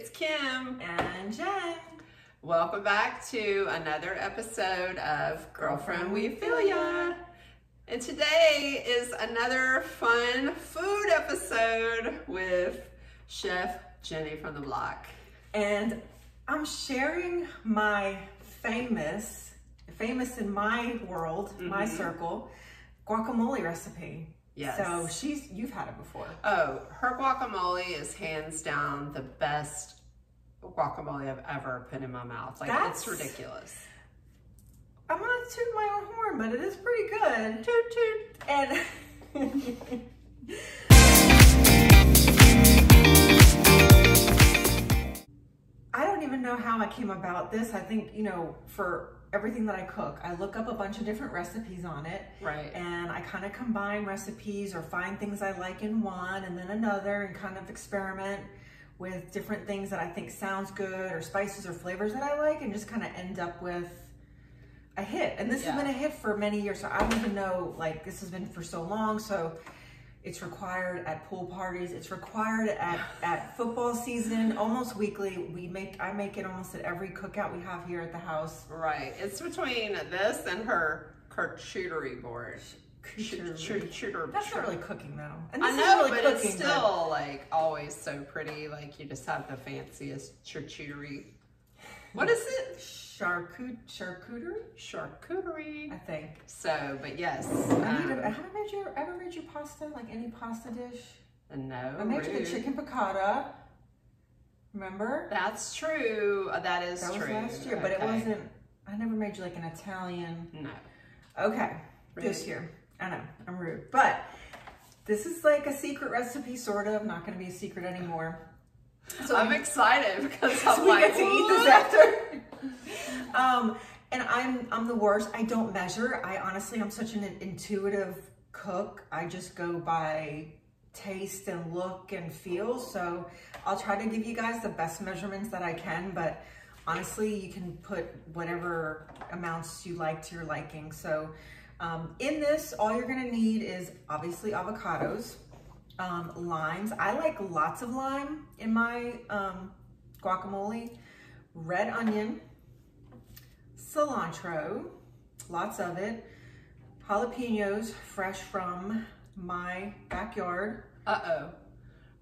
it's Kim and Jen. Welcome back to another episode of Girlfriend We Feel Ya. And today is another fun food episode with Chef Jenny from the block. And I'm sharing my famous in my world, my circle, guacamole recipe. Yes. So you've had it before. Oh, her guacamole is hands down the best guacamole I've ever put in my mouth. Like, it's ridiculous. I'm gonna toot my own horn, but it is pretty good. Toot toot. And I don't even know how I came about this. I think, for everything that I cook, I look up a bunch of different recipes on it. Right. And I kind of combine recipes or find things I like in one and then another and kind of experiment with different things that I think sounds good or spices or flavors that I like and just kind of end up with a hit. And this has been a hit for many years. So I don't even know, like, this has been for so long. So it's required at pool parties. It's required at football season, almost weekly. I make it almost at every cookout we have here at the house. Right. It's between this and her charcuterie board. That's not really cooking though. And I know, but it's still like always so pretty. Like you just have the fanciest charcuterie. What is it? Charcuterie? Charcuterie. I think. So, but yes. Have I ever made you pasta? Like any pasta dish? No. I made you the chicken piccata. Remember? That's true. That is true. That was last year, but it wasn't. I never made you like an Italian. No. Okay. Rude. This year. I know, I'm rude. But this is like a secret recipe, sort of. Not going to be a secret anymore. So I'm excited because I'm we like, get to eat this after. And I'm the worst. I don't measure. I'm such an intuitive cook. I just go by taste and look and feel. So I'll try to give you guys the best measurements that I can, but honestly, you can put whatever amounts you like to your liking. So in this, all you're gonna need is obviously avocados, limes. I like lots of lime in my guacamole, red onion, cilantro, lots of it, jalapenos, fresh from my backyard. Uh-oh.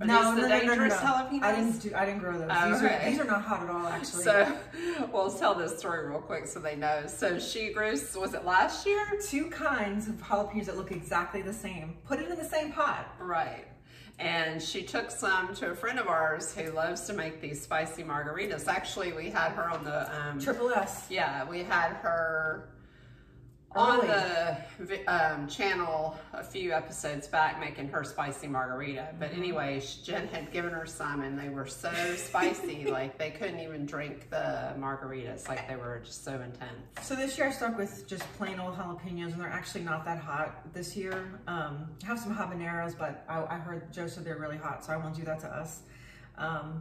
No. Jalapenos? I didn't grow those. Oh, these are not hot at all, actually. So, we'll tell this story real quick so they know. So she grew, was it last year? 2 kinds of jalapenos that look exactly the same. Put it in the same pot. Right. And she took some to a friend of ours who loves to make these spicy margaritas. Actually, we had her on the... Triple S. Yeah, we had her on the channel a few episodes back making her spicy margarita. But anyway, Jen had given her some and they were so spicy, like they couldn't even drink the margaritas, like they were just so intense. So this year I stuck with just plain old jalapenos and they're actually not that hot this year. I have some habaneros, but I heard Joe said they're really hot, so I won't do that to us.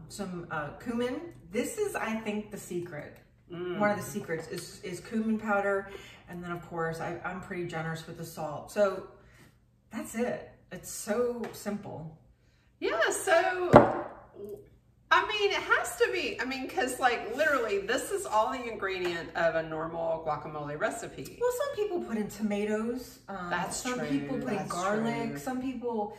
Some cumin. This is, I think, the secret. One of the secrets is cumin powder. And then of course, I'm pretty generous with the salt. So that's it. It's so simple. Yeah, so, I mean, it has to be, cause like literally this is all the ingredient of a normal guacamole recipe. Well, some people put in tomatoes. Some people put in garlic. True. Some people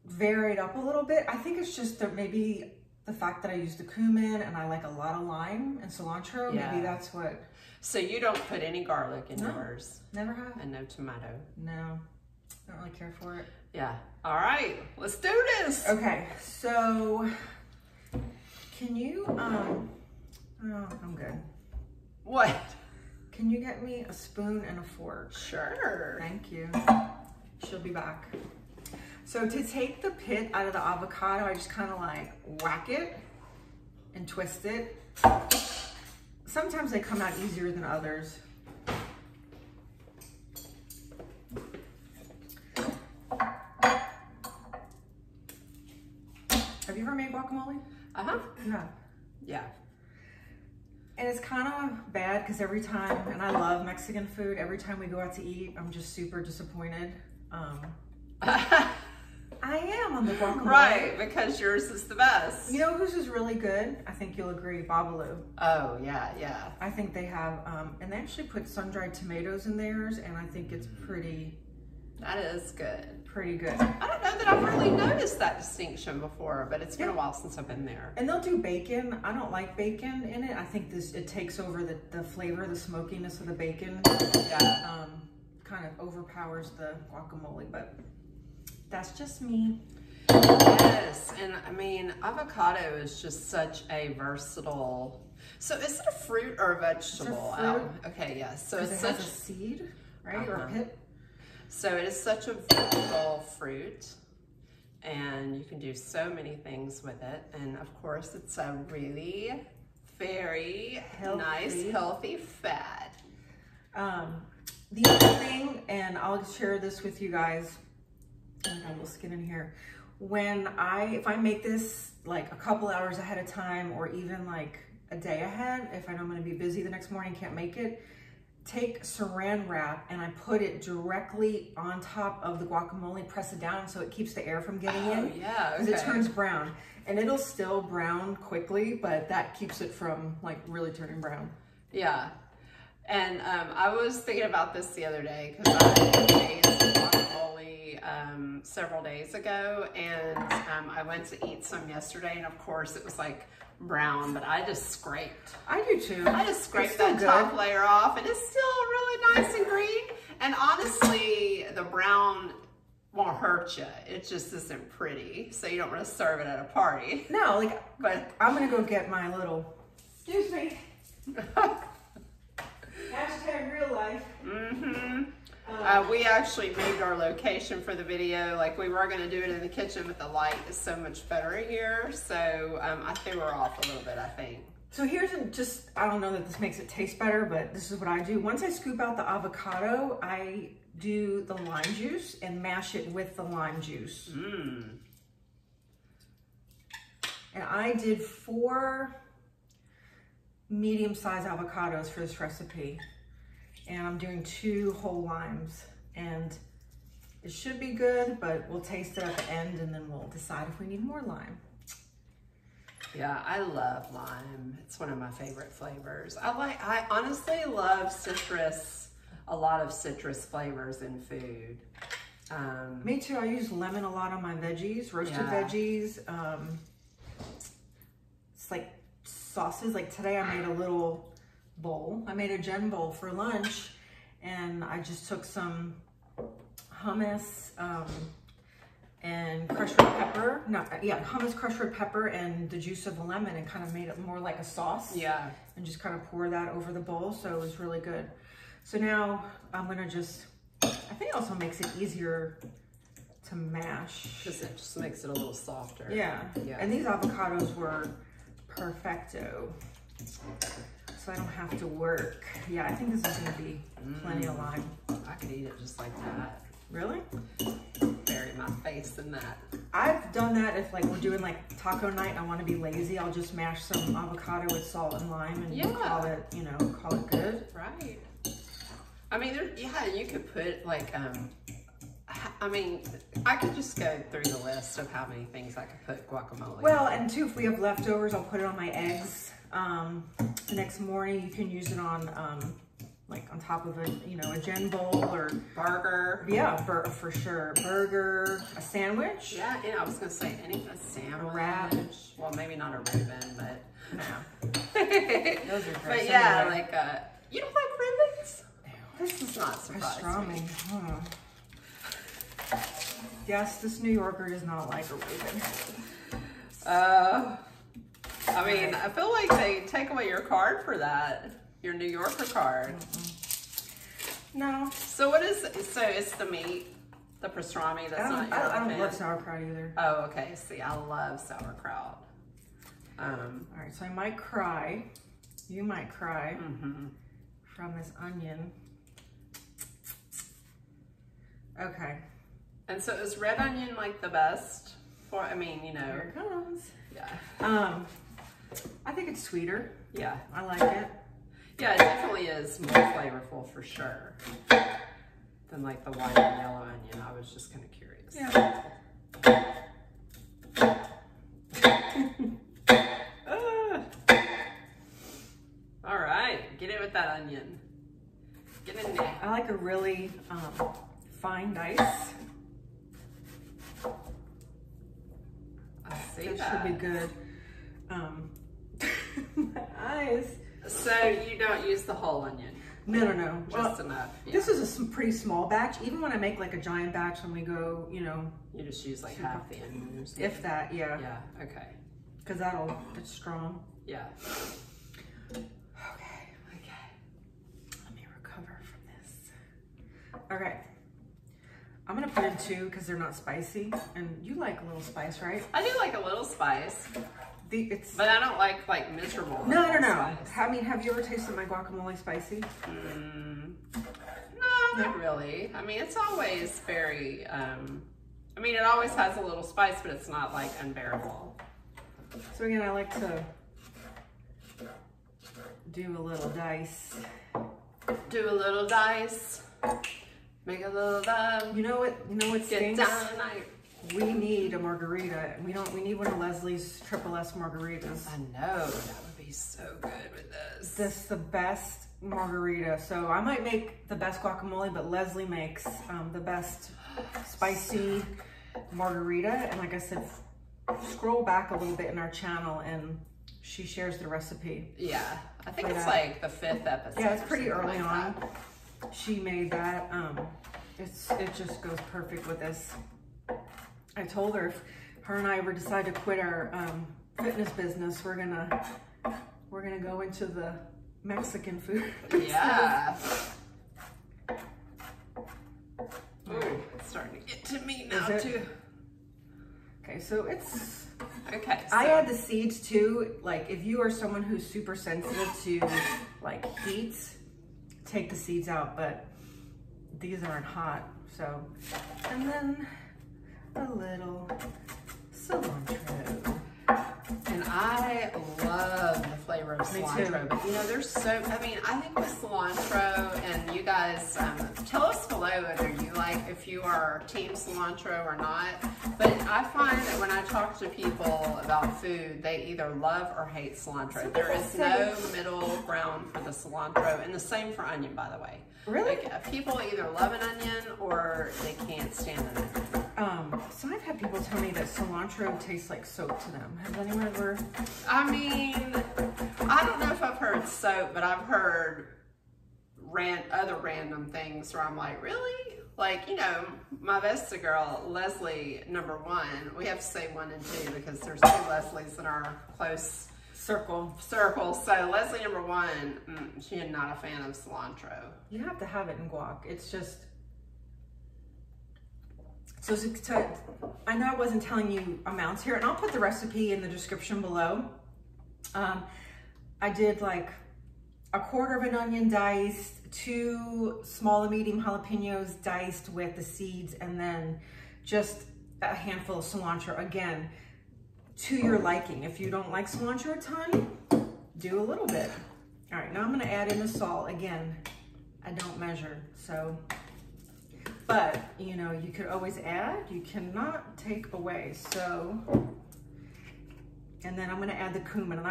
vary it up a little bit. I think it's just that maybe the fact that I use the cumin and I like a lot of lime and cilantro, maybe that's what. So you don't put any garlic in yours? Never have. And no tomato? No, don't really care for it. Yeah. All right, let's do this. Okay, so can you, oh, I'm good. What? Can you get me a spoon and a fork? Sure. Thank you. She'll be back. So to take the pit out of the avocado, I just kind of like whack it and twist it. Sometimes they come out easier than others. Have you ever made guacamole? Uh-huh. Yeah. Yeah. And it's kind of bad because every time, and I love Mexican food, every time we go out to eat, I'm just super disappointed. I I am on the guacamole. Right, because yours is the best. You know whose is really good? I think you'll agree, Babalu. Oh, yeah, yeah. I think they have, and they actually put sun-dried tomatoes in theirs, and I think it's pretty... That is good. Pretty good. I don't know that I've really noticed that distinction before, but it's been a while since I've been there. And they'll do bacon. I don't like bacon in it. I think it takes over the flavor, the smokiness of the bacon. Yeah. Kind of overpowers the guacamole, but that's just me. Yes, and I mean, avocado is just such a versatile. So is it a fruit or a vegetable? It's a fruit. Okay, yes. So it's such a seed, right? Or a pip. So it is such a versatile fruit, and you can do so many things with it. And of course, it's a really very nice, healthy fat. The other thing, and I'll share this with you guys, I got a little skin in here. If I make this like a couple hours ahead of time, or even like a day ahead, if I know I'm gonna be busy the next morning, can't make it, take saran wrap and I put it directly on top of the guacamole, press it down so it keeps the air from getting in. Yeah, because it turns brown. And it'll still brown quickly, but that keeps it from like really turning brown. Yeah. And I was thinking about this the other day because I made some guacamole several days ago, and I went to eat some yesterday, and of course it was like brown, but I just scraped. I do too. I just scraped that top layer off, and it's still really nice and green. And honestly, the brown won't hurt you. It just isn't pretty, so you don't want to serve it at a party. No, like, but I'm gonna go get my little. Excuse me. Hashtag real life. Mm-hmm. We actually moved our location for the video. Like, we were going to do it in the kitchen, but the light is so much better here. So I threw her off a little bit, I think. So here's I don't know that this makes it taste better, but this is what I do. Once I scoop out the avocado, I do the lime juice and mash it with the lime juice. Mm. And I did 4 medium-sized avocados for this recipe, and I'm doing 2 whole limes, and it should be good, but we'll taste it at the end and then we'll decide if we need more lime. Yeah, I love lime. It's one of my favorite flavors. I honestly love citrus, a lot of citrus flavors in food. Me too. I use lemon a lot on my veggies, roasted veggies. It's like sauces. Like today I made a little bowl. I made a Jenn bowl for lunch, and I just took some hummus and crushed red pepper. Hummus, crushed red pepper, and the juice of a lemon, and kind of made it more like a sauce. Yeah. And just kind of pour that over the bowl, so it was really good. So now I'm gonna I think it also makes it easier to mash. Because it just makes it a little softer. Yeah. And these avocados were perfecto, so I don't have to work. Yeah, I think this is gonna be plenty of lime. I could eat it just like that. Really? Bury my face in that. I've done that if like we're doing like taco night and I want to be lazy. I'll just mash some avocado with salt and lime and call it good. Right. I mean, you could put like, I mean, I could just go through the list of how many things I could put guacamole. Well, and too, if we have leftovers, I'll put it on my eggs. The next morning, you can use it on, like on top of a Jenn bowl or burger. Yeah, for sure. Burger, a sandwich. Yeah, I was gonna say a sandwich. A wrap. Well, maybe not a Reuben, but. No. Those are great. But yeah, like, you don't like Reubens? This is not surprising. Yes, this New Yorker does not like a Reuben. I mean, I feel like they take away your card for that. Your New Yorker card. No. So what is it? So it's the meat, the pastrami. That's I don't love sauerkraut either. Oh, okay. See, I love sauerkraut. All right, so I might cry. You might cry from this onion. Okay. And so is red onion like the best for? I mean, Here it comes. Yeah. I think it's sweeter. Yeah. I like it. Yeah, it definitely is more flavorful for sure than like the white and yellow onion. I was just kind of curious. Yeah. onion. Get in there. I like a really fine dice. I see That that. should be good. My eyes. So you don't use the whole onion? No. Just enough. Yeah. This is a pretty small batch. Even when I make like a giant batch, when we go, you know. You just use like half the onion or something? If that, yeah. Yeah, okay. Because it's strong. Yeah. Okay. Let me recover from this. Okay. I'm gonna put in 2 because they're not spicy. And you like a little spice, right? I do like a little spice. But I don't like miserable. No. Spice. I mean, have you ever tasted my guacamole spicy? No, not really. I mean, it's always very, I mean, it always has a little spice, but it's not like unbearable. So again, I like to do a little dice. Do a little dice. Make a little You know what Get stinks? down tonight. We need a margarita. We need one of Leslie's Triple S margaritas. I know, that would be so good with this. This is the best margarita. So I might make the best guacamole, but Leslie makes the best spicy margarita. And like I said, scroll back a little bit in our channel and she shares the recipe. Yeah, I think it's like the 5th episode. Yeah, it's pretty early like on. that. She made that. It just goes perfect with this. I told her if her and I ever decide to quit our fitness business, we're gonna go into the Mexican food. Yeah. Ooh, it's starting to get to me now too. Okay, so it's okay. So. I add the seeds too. Like if you are someone who's super sensitive to like heat, take the seeds out, but these aren't hot. So, and then a little cilantro. And I love the flavor of cilantro, but you know, there's so, I mean, I think with cilantro, and you guys, tell us below whether you like, if you are team cilantro or not, but I find that when I talk to people about food, they either love or hate cilantro. There is no middle ground for the cilantro, and the same for onion, by the way. Really? Like, people either love an onion or they can't stand an onion. So I've had people tell me that cilantro tastes like soap to them. Has anyone ever? I mean, I don't know if I've heard soap, but I've heard other random things where I'm like, really? Like, you know, my Vesta girl, Leslie, #1, we have to say 1 and 2 because there's 2 Leslies in our close circle. So Leslie #1, she is not a fan of cilantro. You have to have it in guac. It's just, so I know I wasn't telling you amounts here, and I'll put the recipe in the description below. I did like 1/4 of an onion diced, 2 small and medium jalapenos diced with the seeds, and then just a handful of cilantro. Again, to your liking. If you don't like cilantro a ton, do a little bit. All right, now I'm gonna add in the salt. Again, I don't measure, so. But, you know, you could always add, you cannot take away. So, and then I'm gonna add the cumin, and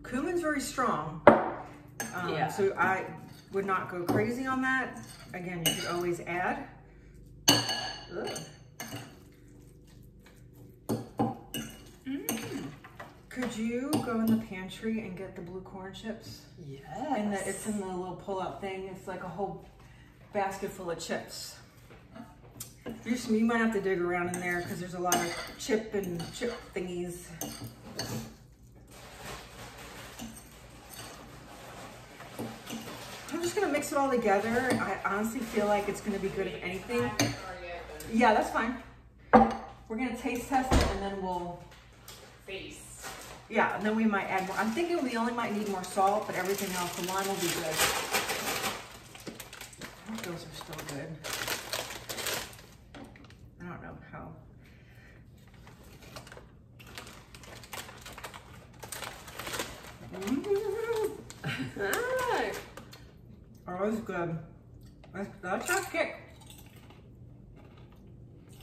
cumin's very strong. Yeah. So I would not go crazy on that. Again, you could always add. Ugh. Could you go in the pantry and get the blue corn chips? Yes. And it's in the little pull-out thing. It's like a whole basket full of chips. You might have to dig around in there because there's a lot of chip thingies. I'm just gonna mix it all together. I honestly feel like it's gonna be good if anything. Yeah, that's fine. We're gonna taste test it and then we'll Feast. Yeah, and then we might add more. I'm thinking we only might need more salt, but everything else, the lime will be good. I hope those are still good. I don't know how. Oh, that's good. That's a kick.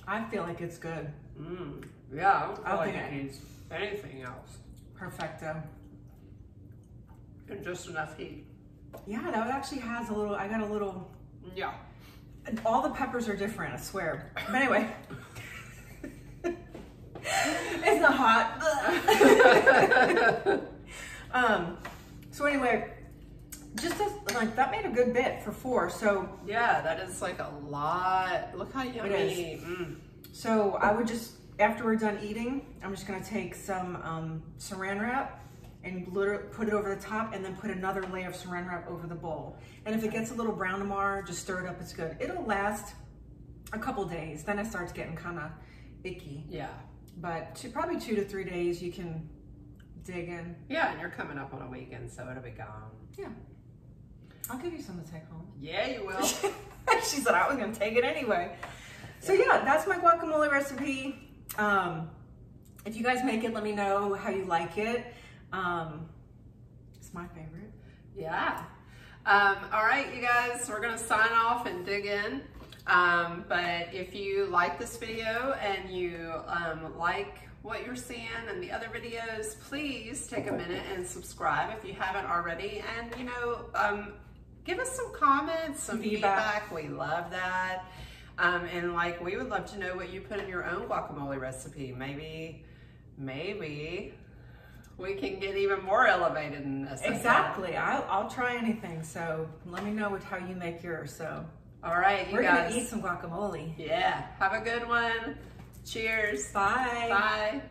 I feel like it's good. Yeah, I don't feel I'll like think it needs anything else. Perfecto. And just enough heat. Yeah, that actually has a little, I got a little. Yeah. All the peppers are different, I swear. But anyway. It's not hot. So anyway, just like that made a good bit for 4. So yeah, that is like a lot. Look how yummy. It is. So I would just, after we're done eating, I'm just gonna take some saran wrap and put it over the top, and then put another layer of saran wrap over the bowl. And if it gets a little brown tomorrow, just stir it up, it's good. It'll last a couple days, then it starts getting kind of icky. Yeah. But probably 2 to 3 days you can dig in. Yeah, and you're coming up on a weekend, so it'll be gone. Yeah. I'll give you some to take home. Yeah, you will. She said I was gonna take it anyway. So yeah, that's my guacamole recipe. If you guys make it, let me know how you like it. It's my favorite. Yeah. All right, you guys, we're gonna sign off and dig in. But if you like this video and you like what you're seeing and the other videos, please take a minute and subscribe if you haven't already. And you know, give us some comments, some feedback. We love that. And like, we would love to know what you put in your own guacamole recipe. Maybe we can get even more elevated in this. Exactly. I'll try anything. So let me know how you make yours. So all right, we're gonna eat some guacamole. Yeah. Have a good one. Cheers. Bye. Bye.